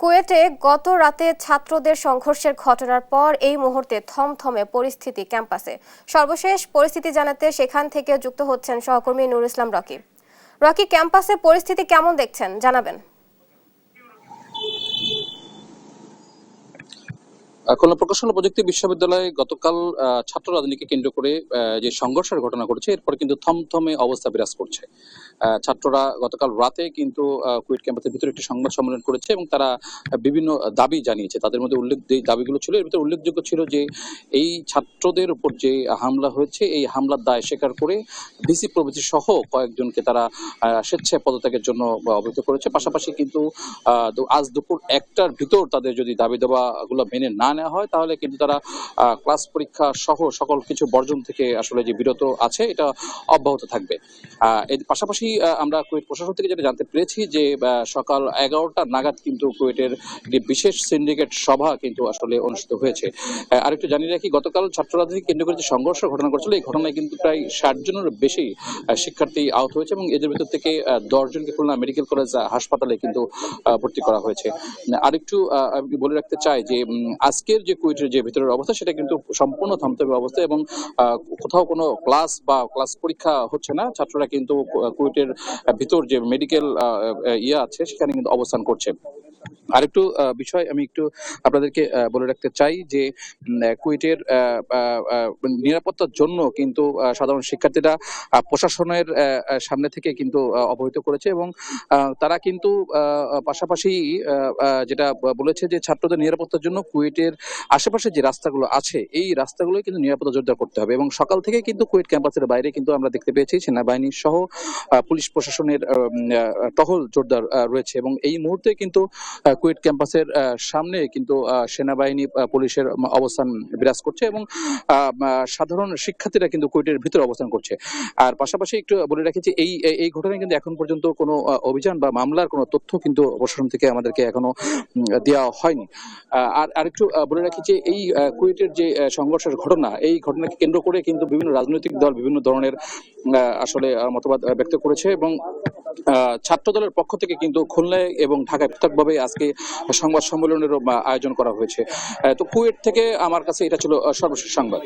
কুয়েটে গত রাতে ছাত্রদের সংঘর্ষের ঘটনার পর এই মুহূর্তে থমথমে পরিস্থিতি ক্যাম্পাসে। সর্বশেষ পরিস্থিতি জানাতে সেখান থেকে যুক্ত হচ্ছেন সহকর্মী নুর ইসলাম রকি। রকি, ক্যাম্পাসে পরিস্থিতি কেমন দেখছেন জানাবেন। খুলনা প্রকৌশল ও প্রযুক্তি বিশ্ববিদ্যালয়ে গতকাল ছাত্র রাজনীতিকে কেন্দ্র করে যে সংঘর্ষের ঘটনা ঘটেছে, এরপর কিন্তু থমথমে অবস্থা বিরাজ করছে। ছাত্ররা গতকাল রাতে কিন্তু কুয়েট ক্যাম্পাসের ভিতরে একটি সংবাদ সম্মেলন করেছে এবং তারা বিভিন্ন দাবি জানিয়েছে। তাদের মধ্যে যে দাবিগুলো ছিল, এর ভিতরে উল্লেখযোগ্য ছিল যে এই ছাত্রদের উপর যে হামলা হয়েছে, এই হামলার দায় স্বীকার করে ডিসি প্রভৃতি সহ কয়েকজনকে তারা স্বেচ্ছায় পদত্যাগের জন্য অবহিত করেছে। পাশাপাশি কিন্তু আজ দুপুর ১টার ভিতর তাদের যদি দাবি দেওয়াগুলো মেনে না নেওয়া হয়, তাহলে কিন্তু তারা ক্লাস পরীক্ষা সহ সকল কিছু বর্জন থেকে আসলে যে বিরত আছে, এটা অব্যাহত থাকবে। এর পাশাপাশি আমরা কুয়েট প্রশাসন থেকে যেটা জানতে পেরেছি যে সকাল ১১টা নাগাদ কিন্তু কুয়েটের একটি বিশেষ সিন্ডিকেট সভা কিন্তু আসলে অনুষ্ঠিত হয়েছে। আরেকটু জানিয়ে রাখি, গতকাল ছাত্র রাজনীতি কেন্দ্র করে যে সংঘর্ষ ঘটনা ঘটেছিল, এই ঘটনায় কিন্তু প্রায় ৬০ জনের বেশি শিক্ষার্থী আহত হয়েছে এবং এদের ভিতর থেকে ১০ জনকে খুলনা মেডিকেল কলেজ হাসপাতালে কিন্তু ভর্তি করা হয়েছে। আরেকটু বলে রাখতে চাই যে আজকের যে কুয়েটের যে ভিতরের অবস্থা, সেটা কিন্তু সম্পূর্ণ থমথমে অবস্থা এবং কোথাও কোনো ক্লাস বা ক্লাস পরীক্ষা হচ্ছে না। ছাত্ররা কিন্তু কুয়েটের ভিতর যে মেডিকেল আছে, সেখানে কিন্তু অবস্থান করছে। আরেকটু বিষয় আমি একটু আপনাদেরকে বলে রাখতে চাই যে কুয়েটের নিরাপত্তার জন্য কিন্তু সাধারণ শিক্ষার্থীরা প্রশাসনের সামনে থেকে কিন্তু অবহিত করেছে এবং তারা কিন্তু পাশাপাশি যেটা বলেছে যে ছাত্রদের নিরাপত্তার জন্য কুয়েটের আশেপাশে যে রাস্তাগুলো আছে, এই রাস্তাগুলো কিন্তু নিরাপত্তা জোরদার করতে হবে। এবং সকাল থেকে কিন্তু কুয়েট ক্যাম্পাসের বাইরে কিন্তু আমরা দেখতে পেয়েছি সেনাবাহিনী সহ পুলিশ প্রশাসনের টহল জোরদার রয়েছে এবং এই মুহূর্তে কিন্তু কুয়েট ক্যাম্পাসের সামনে কিন্তু সেনাবাহিনী পুলিশের অবস্থান বিরাজ করছে এবং সাধারণ শিক্ষার্থীরা কিন্তু কুয়েটের ভিতরে অবস্থান করছে। আর পাশাপাশি একটু বলে রাখি যে এই ঘটনায় কিন্তু এখন পর্যন্ত কোনো অভিযান বা মামলার কোনো তথ্য কিন্তু প্রশাসন থেকে আমাদেরকে এখনো দেওয়া হয়নি। আর আরেকটু বলে রাখি যে এই কুয়েটের যে সংঘর্ষের ঘটনা, এই ঘটনাকে কেন্দ্র করে কিন্তু বিভিন্ন রাজনৈতিক দল বিভিন্ন ধরনের আসলে মতবাদ ব্যক্ত করেছে এবং ছাত্র দলের পক্ষ থেকে কিন্তু খুলনায় এবং ঢাকায় পৃথকভাবে আজকে সংবাদ সম্মেলনেরও আয়োজন করা হয়েছে। তো কুয়েট থেকে আমার কাছে এটা ছিল সর্বশেষ সংবাদ।